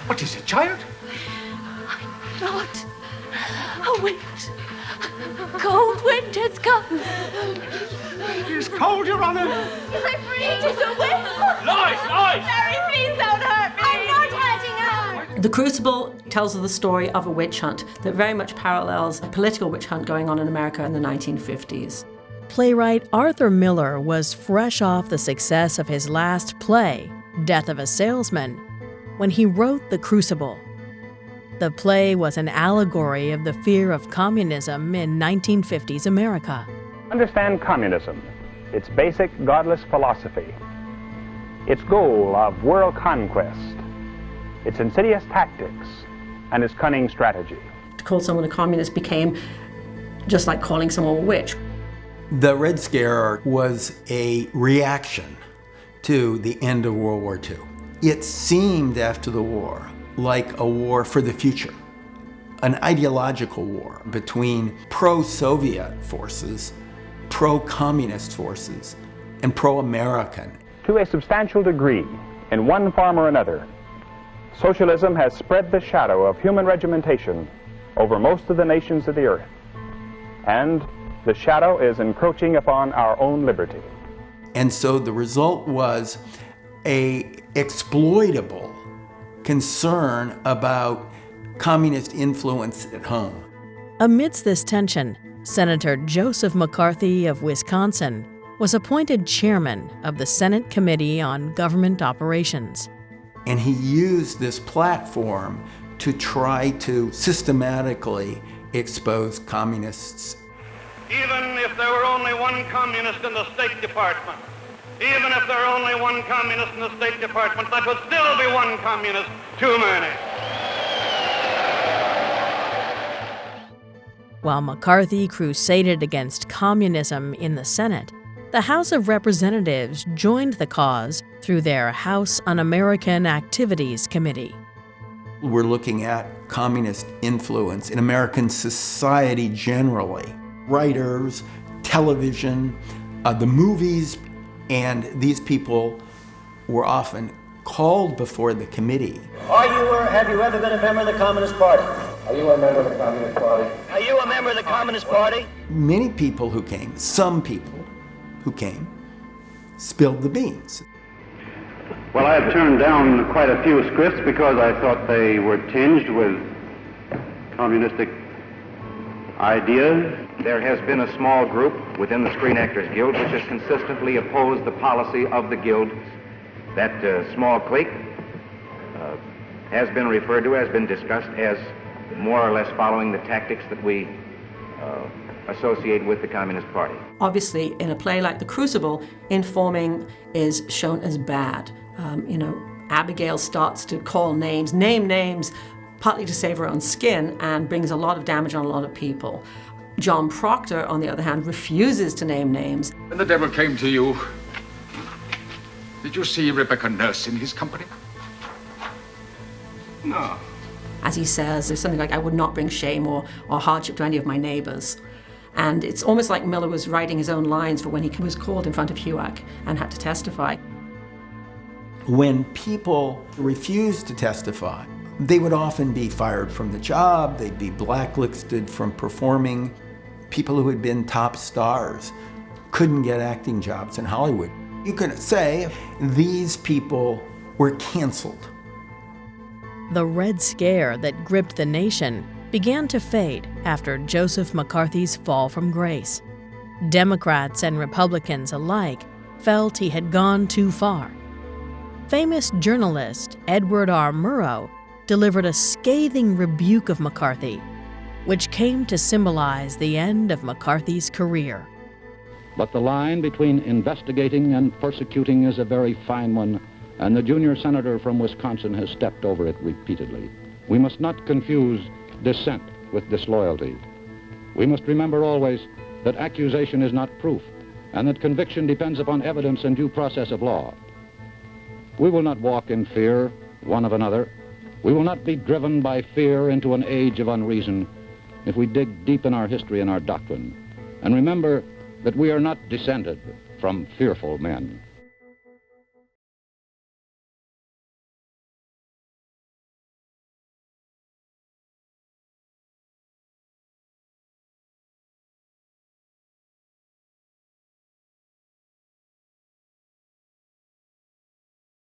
What is it, child? I'm not. A wind. Cold wind has come. It is cold, Your Honor. Is I free? It is a wind. Lies! Mary, please don't hurt me. I'm not hurting her. The Crucible tells the story of a witch hunt that very much parallels a political witch hunt going on in America in the 1950s. Playwright Arthur Miller was fresh off the success of his last play, Death of a Salesman, when he wrote The Crucible. The play was an allegory of the fear of communism in 1950s America. Understand communism, its basic godless philosophy, its goal of world conquest, its insidious tactics, and its cunning strategy. To call someone a communist became just like calling someone a witch. The Red Scare was a reaction to the end of World War II. It seemed after the war like a war for the future, an ideological war between pro-Soviet forces, pro-communist forces, and pro-American. To a substantial degree, in one form or another, socialism has spread the shadow of human regimentation over most of the nations of the earth, and the shadow is encroaching upon our own liberty. And so the result was an exploitable concern about communist influence at home. Amidst this tension, Senator Joseph McCarthy of Wisconsin was appointed chairman of the Senate Committee on Government Operations. And he used this platform to try to systematically expose communists. Even if there were only one communist in the State Department, even if there were only one communist in the State Department, that would still be one communist too many. While McCarthy crusaded against communism in the Senate, the House of Representatives joined the cause through their House Un-American Activities Committee. We're looking at communist influence in American society generally. Writers, television, the movies, and these people were often called before the committee. Are you or have you ever been a member of the Communist Party? Are you a member of the Communist Party? Are you a member of the Communist Party? Many people who came, some people who came, spilled the beans. Well, I have turned down quite a few scripts because I thought they were tinged with communistic ideas. There has been a small group within the Screen Actors Guild which has consistently opposed the policy of the Guild. That small clique has been referred to, has been discussed as more or less following the tactics that we associate with the Communist Party. Obviously, in a play like The Crucible, informing is shown as bad. Abigail starts to call names, name names, partly to save her own skin, and brings a lot of damage on a lot of people. John Proctor, on the other hand, refuses to name names. When the devil came to you, did you see Rebecca Nurse in his company? No. As he says, there's something like, I would not bring shame or hardship to any of my neighbors. And it's almost like Miller was writing his own lines for when he was called in front of HUAC and had to testify. When people refused to testify, they would often be fired from the job, they'd be blacklisted from performing. People who had been top stars couldn't get acting jobs in Hollywood. You could say these people were canceled. The Red Scare that gripped the nation began to fade after Joseph McCarthy's fall from grace. Democrats and Republicans alike felt he had gone too far. Famous journalist Edward R. Murrow delivered a scathing rebuke of McCarthy, which came to symbolize the end of McCarthy's career. But the line between investigating and persecuting is a very fine one, and the junior senator from Wisconsin has stepped over it repeatedly. We must not confuse dissent with disloyalty. We must remember always that accusation is not proof, and that conviction depends upon evidence and due process of law. We will not walk in fear one of another. We will not be driven by fear into an age of unreason if we dig deep in our history and our doctrine, and remember that we are not descended from fearful men.